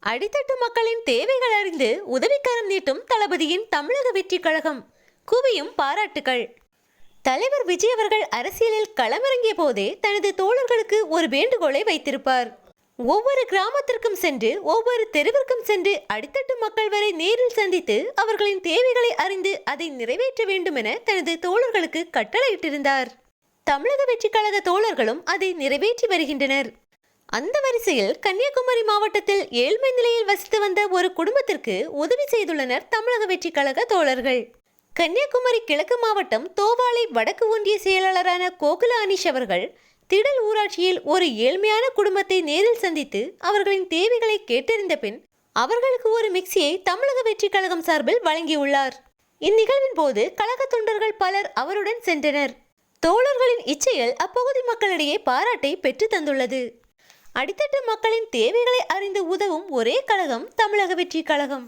அடித்தட்டு மக்களின் தேவைகள் அறிந்து உதவிக்கரம் நீட்டும் தளபதியின் தமிழக வெற்றி கழகம். குவியும் பாராட்டுகள். தலைவர் விஜய் அவர்கள் அரசியலில் களமிறங்கிய போதே தனது தோழர்களுக்கு ஒரு வேண்டுகோளை வைத்திருப்பார். ஒவ்வொரு கிராமத்திற்கும் சென்று ஒவ்வொரு தெருவிற்கும் சென்று அடித்தட்டு மக்கள் வரை நேரில் சந்தித்து அவர்களின் தேவைகளை அறிந்து அதை நிறைவேற்ற வேண்டும் என தனது தோழர்களுக்கு கட்டளையிட்டிருந்தார். தமிழக வெற்றி கழக தோழர்களும் அதை நிறைவேற்றி வருகின்றனர். அந்த வரிசையில் கன்னியாகுமரி மாவட்டத்தில் ஏழ்மை நிலையில் வசித்து வந்த ஒரு குடும்பத்திற்கு உதவி செய்துள்ளனர் தமிழக வெற்றி கழக தோழர்கள். கன்னியாகுமரி கிழக்கு மாவட்டம் தோவாளை வடக்கு ஒன்றிய செயலாளரான கோகுல அனீஷ் அவர்கள் திடல் ஊராட்சியில் ஒரு ஏழ்மையான குடும்பத்தை நேரில் சந்தித்து அவர்களின் தேவைகளை கேட்டறிந்த பின் அவர்களுக்கு ஒரு மிக்சியை தமிழக வெற்றி கழகம் சார்பில் வழங்கியுள்ளார். இந்நிகழ்வின் போது கழக தொண்டர்கள் பலர் அவருடன் சென்றனர். தோழர்களின் இச்செயல் அப்பகுதி மக்களிடையே பாராட்டை பெற்று தந்துள்ளது. அடித்தட்டு மக்களின் தேவைகளை அறிந்து உதவும் ஒரே கழகம் தமிழக வெற்றி கழகம்.